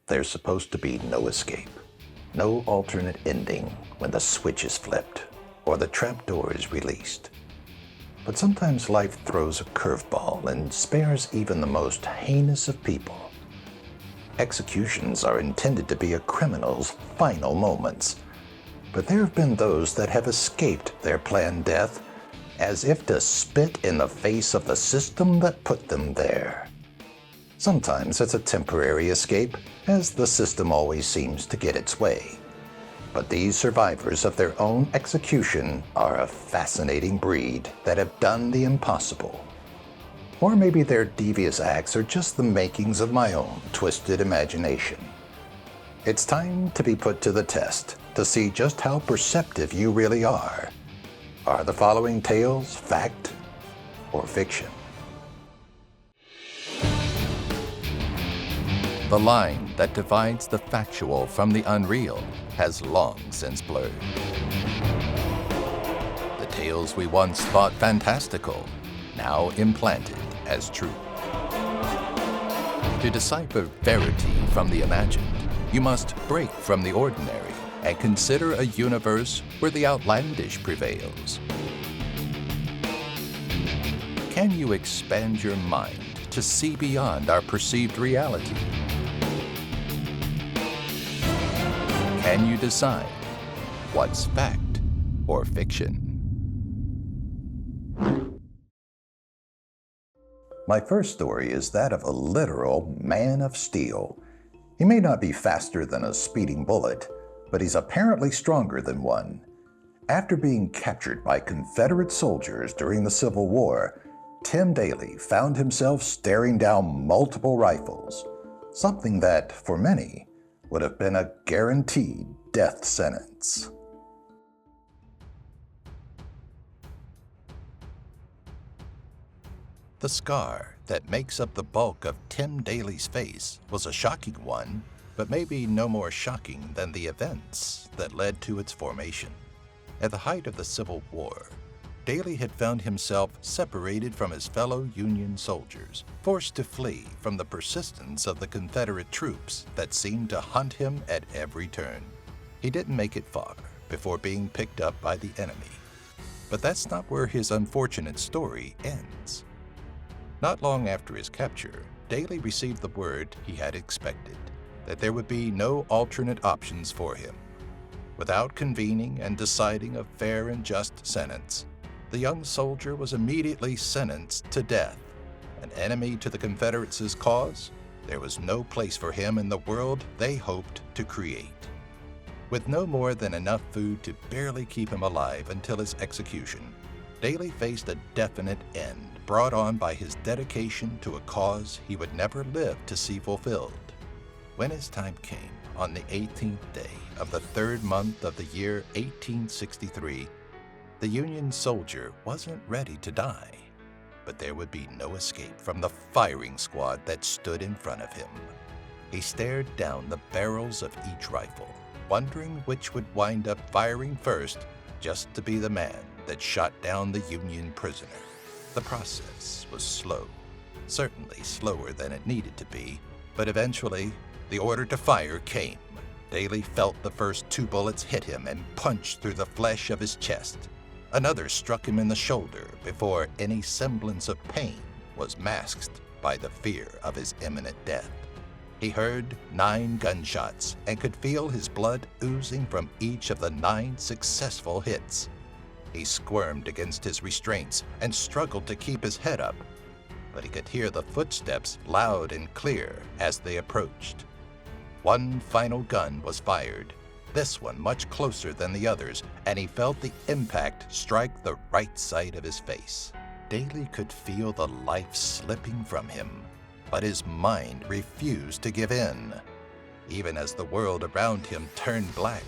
there's supposed to be no escape, no alternate ending when the switch is flipped or the trapdoor is released. But sometimes life throws a curveball and spares even the most heinous of people. Executions are intended to be a criminal's final moments, but there have been those that have escaped their planned death as if to spit in the face of the system that put them there. Sometimes it's a temporary escape, as the system always seems to get its way. But these survivors of their own execution are a fascinating breed that have done the impossible. Or maybe their devious acts are just the makings of my own twisted imagination. It's time to be put to the test to see just how perceptive you really are. Are the following tales fact or fiction? The line that divides the factual from the unreal has long since blurred. The tales we once thought fantastical, now implanted as true. To decipher verity from the imagined, you must break from the ordinary and consider a universe where the outlandish prevails. Can you expand your mind to see beyond our perceived reality? Can you decide what's fact or fiction? My first story is that of a literal man of steel. He may not be faster than a speeding bullet, but he's apparently stronger than one. After being captured by Confederate soldiers during the Civil War, Tim Daly found himself staring down multiple rifles, something that, for many, would have been a guaranteed death sentence. The scar that makes up the bulk of Tim Daly's face was a shocking one, but maybe no more shocking than the events that led to its formation. At the height of the Civil War, Daly had found himself separated from his fellow Union soldiers, forced to flee from the persistence of the Confederate troops that seemed to hunt him at every turn. He didn't make it far before being picked up by the enemy. But that's not where his unfortunate story ends. Not long after his capture, Daly received the word he had expected, that there would be no alternate options for him. Without convening and deciding a fair and just sentence, the young soldier was immediately sentenced to death. An enemy to the Confederates' cause, there was no place for him in the world they hoped to create. With no more than enough food to barely keep him alive until his execution, Daly faced a definite end brought on by his dedication to a cause he would never live to see fulfilled. When his time came, on the 18th day of the third month of the year 1863, the Union soldier wasn't ready to die, but there would be no escape from the firing squad that stood in front of him. He stared down the barrels of each rifle, wondering which would wind up firing first, just to be the man that shot down the Union prisoner. The process was slow, certainly slower than it needed to be, but eventually the order to fire came. Daly felt the first two bullets hit him and punched through the flesh of his chest. Another struck him in the shoulder before any semblance of pain was masked by the fear of his imminent death. He heard 9 gunshots and could feel his blood oozing from each of the 9 successful hits. He squirmed against his restraints and struggled to keep his head up, but he could hear the footsteps loud and clear as they approached. One final gun was fired, this one much closer than the others, and he felt the impact strike the right side of his face. Daly could feel the life slipping from him, but his mind refused to give in. Even as the world around him turned black,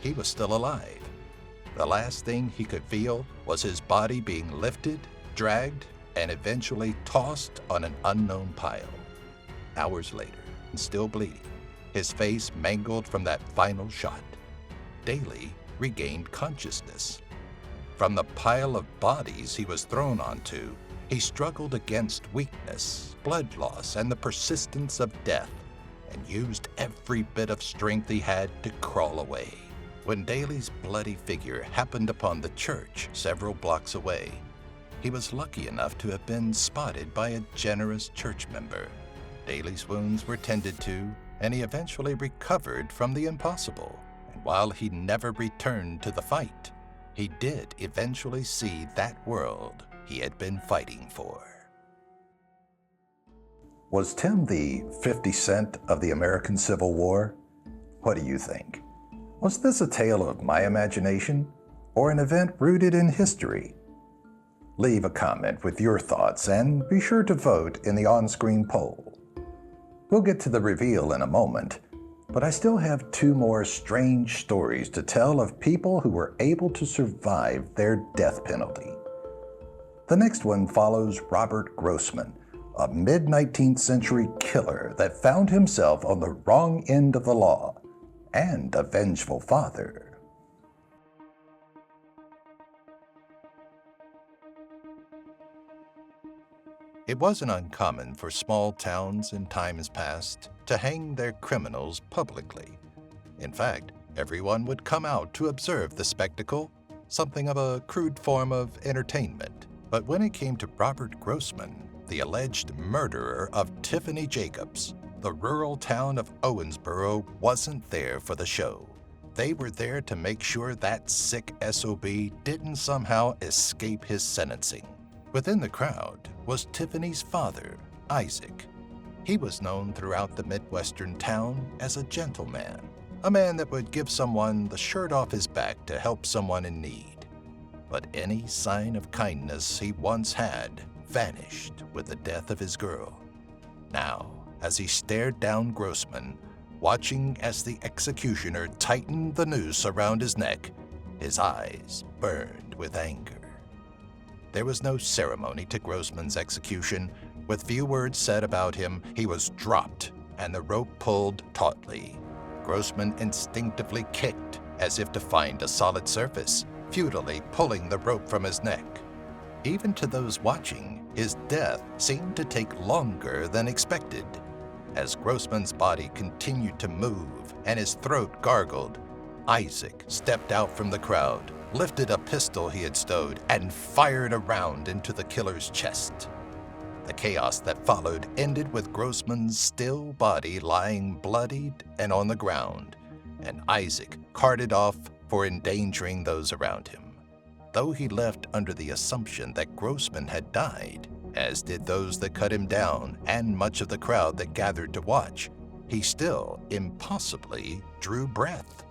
he was still alive. The last thing he could feel was his body being lifted, dragged, and eventually tossed on an unknown pile. Hours later, still bleeding, his face mangled from that final shot, Daly regained consciousness. From the pile of bodies he was thrown onto, he struggled against weakness, blood loss, and the persistence of death, and used every bit of strength he had to crawl away. When Daly's bloody figure happened upon the church several blocks away, he was lucky enough to have been spotted by a generous church member. Daly's wounds were tended to, and he eventually recovered from the impossible. And while he never returned to the fight, he did eventually see that world he had been fighting for. Was Tim the 50 Cent of the American Civil War? What do you think? Was this a tale of my imagination, or an event rooted in history? Leave a comment with your thoughts and be sure to vote in the on-screen poll. We'll get to the reveal in a moment, but I still have 2 more strange stories to tell of people who were able to survive their death penalty. The next one follows Robert Grossman, a mid-19th century killer that found himself on the wrong end of the law, and a vengeful father. It wasn't uncommon for small towns in times past to hang their criminals publicly. In fact, everyone would come out to observe the spectacle, something of a crude form of entertainment. But when it came to Robert Grossman, the alleged murderer of Tiffany Jacobs, the rural town of Owensboro wasn't there for the show. They were there to make sure that sick SOB didn't somehow escape his sentencing. Within the crowd was Tiffany's father, Isaac. He was known throughout the Midwestern town as a gentleman, a man that would give someone the shirt off his back to help someone in need. But any sign of kindness he once had vanished with the death of his girl. Now, as he stared down Grossman, watching as the executioner tightened the noose around his neck, his eyes burned with anger. There was no ceremony to Grossman's execution. With few words said about him, he was dropped and the rope pulled tautly. Grossman instinctively kicked as if to find a solid surface, futilely pulling the rope from his neck. Even to those watching, his death seemed to take longer than expected. As Grossman's body continued to move and his throat gargled, Isaac stepped out from the crowd, lifted a pistol he had stowed, and fired a round into the killer's chest. The chaos that followed ended with Grossman's still body lying bloodied and on the ground, and Isaac carted off for endangering those around him. Though he left under the assumption that Grossman had died, as did those that cut him down and much of the crowd that gathered to watch, he still impossibly drew breath.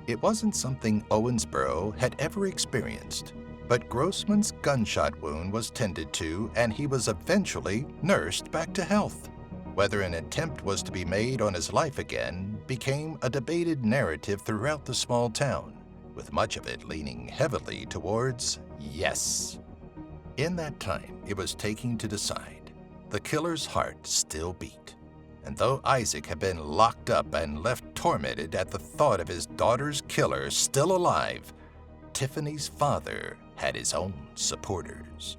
It wasn't something Owensboro had ever experienced, but Grossman's gunshot wound was tended to and he was eventually nursed back to health. Whether an attempt was to be made on his life again became a debated narrative throughout the small town, with much of it leaning heavily towards yes. In that time it was taking to decide, the killer's heart still beat. And though Isaac had been locked up and left tormented at the thought of his daughter's killer still alive, Tiffany's father had his own supporters.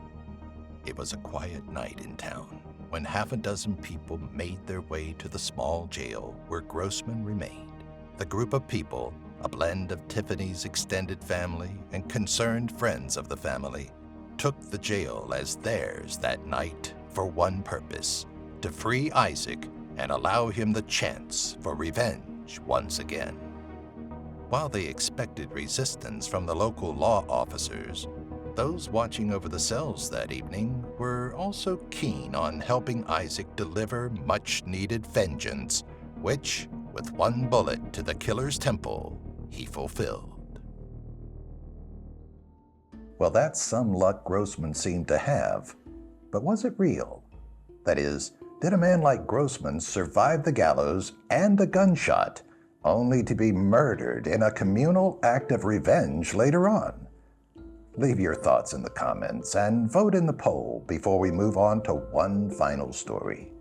It was a quiet night in town when half a dozen people made their way to the small jail where Grossman remained. The group of people, a blend of Tiffany's extended family and concerned friends of the family, took the jail as theirs that night for one purpose: to free Isaac and allow him the chance for revenge once again. While they expected resistance from the local law officers, those watching over the cells that evening were also keen on helping Isaac deliver much-needed vengeance, which, with one bullet to the killer's temple, he fulfilled. Well, that's some luck Grossman seemed to have, but was it real? That is, did a man like Grossman survive the gallows and a gunshot, only to be murdered in a communal act of revenge later on? Leave your thoughts in the comments and vote in the poll before we move on to one final story.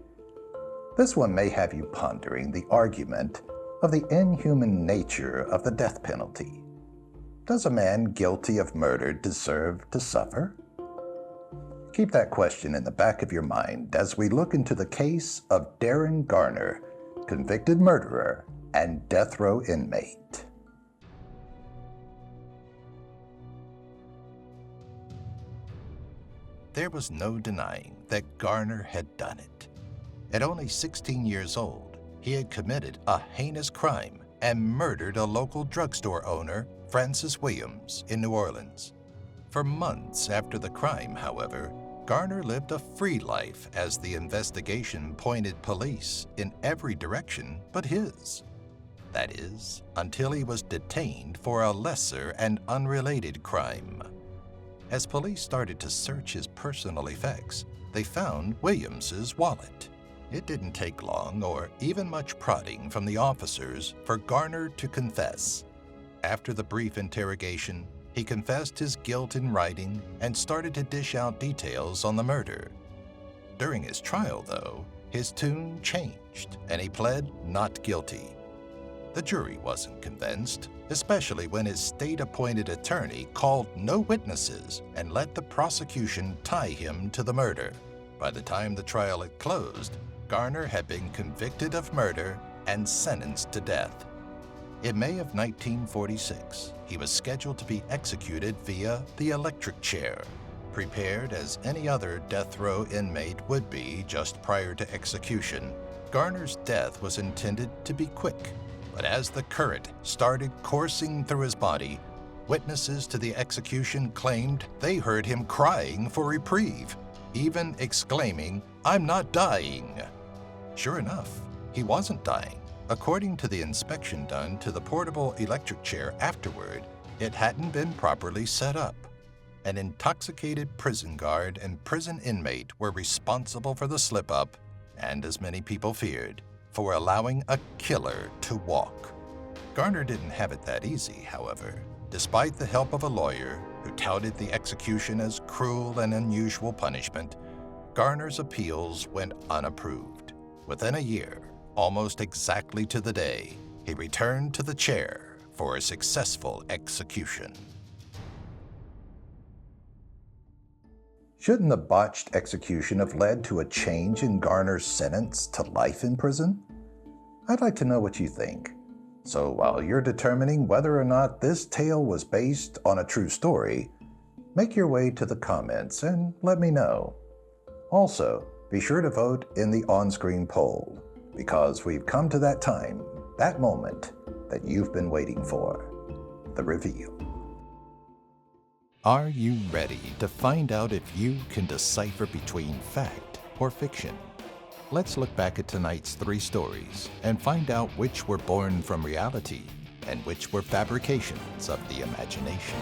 This one may have you pondering the argument of the inhuman nature of the death penalty. Does a man guilty of murder deserve to suffer? Keep that question in the back of your mind as we look into the case of Darren Garner, convicted murderer, and death row inmate. There was no denying that Garner had done it. At only 16 years old, he had committed a heinous crime and murdered a local drugstore owner, Francis Williams, in New Orleans. For months after the crime, however, Garner lived a free life as the investigation pointed police in every direction but his. That is, until he was detained for a lesser and unrelated crime. As police started to search his personal effects, they found Williams's wallet. It didn't take long or even much prodding from the officers for Garner to confess. After the brief interrogation, he confessed his guilt in writing and started to dish out details on the murder. During his trial, though, his tune changed and he pled not guilty. The jury wasn't convinced, especially when his state-appointed attorney called no witnesses and let the prosecution tie him to the murder. By the time the trial had closed, Garner had been convicted of murder and sentenced to death. In May of 1946, he was scheduled to be executed via the electric chair, prepared as any other death row inmate would be just prior to execution. Garner's death was intended to be quick, but as the current started coursing through his body, witnesses to the execution claimed they heard him crying for reprieve, even exclaiming, "I'm not dying." Sure enough, he wasn't dying. According to the inspection done to the portable electric chair afterward, it hadn't been properly set up. An intoxicated prison guard and prison inmate were responsible for the slip-up, and as many people feared, for allowing a killer to walk. Garner didn't have it that easy, however. Despite the help of a lawyer who touted the execution as cruel and unusual punishment, Garner's appeals went unapproved. Within a year, almost exactly to the day, he returned to the chair for a successful execution. Shouldn't the botched execution have led to a change in Garner's sentence to life in prison? I'd like to know what you think. So while you're determining whether or not this tale was based on a true story, make your way to the comments and let me know. Also, be sure to vote in the on-screen poll, because we've come to that time, that moment that you've been waiting for, the reveal. Are you ready to find out if you can decipher between fact or fiction? Let's look back at tonight's 3 stories and find out which were born from reality and which were fabrications of the imagination.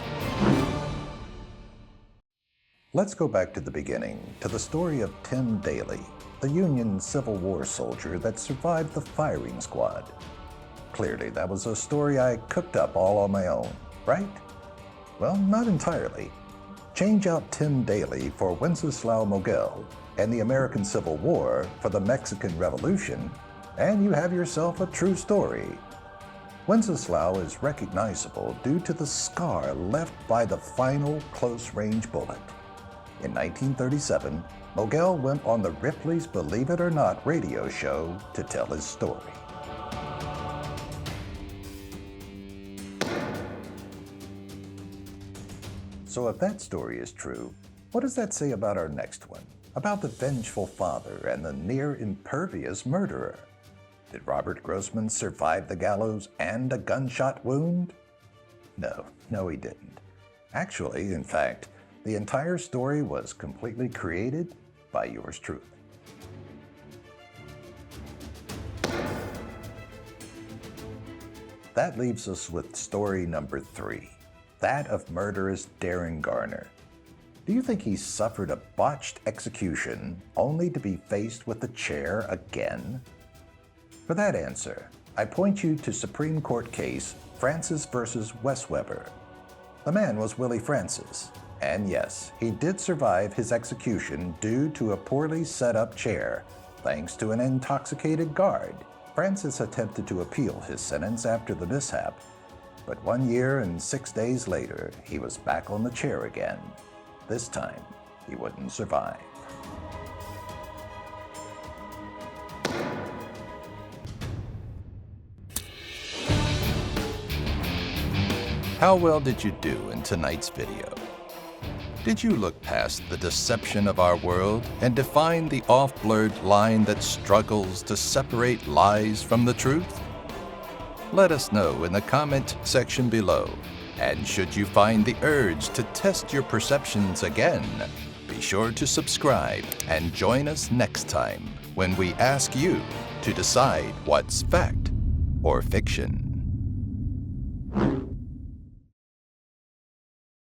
Let's go back to the beginning, to the story of Tim Daly, the Union Civil War soldier that survived the firing squad. Clearly, that was a story I cooked up all on my own, right? Well, not entirely. Change out Tim Daly for Wenceslao Mogel and the American Civil War for the Mexican Revolution, and you have yourself a true story. Wenceslao is recognizable due to the scar left by the final close-range bullet. In 1937, Mogel went on the Ripley's Believe It or Not radio show to tell his story. So if that story is true, what does that say about our next one? About the vengeful father and the near-impervious murderer? Did Robert Grossman survive the gallows and a gunshot wound? No, he didn't. Actually, in fact, the entire story was completely created by yours truly. That leaves us with story number 3, that of murderous Darren Garner. Do you think he suffered a botched execution only to be faced with the chair again? For that answer, I point you to Supreme Court case Francis versus Wes Weber. The man was Willie Francis, and yes, he did survive his execution due to a poorly set up chair, thanks to an intoxicated guard. Francis attempted to appeal his sentence after the mishap, but 1 year and 6 days later, he was back on the chair again. This time, he wouldn't survive. How well did you do in tonight's video? Did you look past the deception of our world and define the off-blurred line that struggles to separate lies from the truth? Let us know in the comment section below. And should you find the urge to test your perceptions again, be sure to subscribe and join us next time when we ask you to decide what's fact or fiction.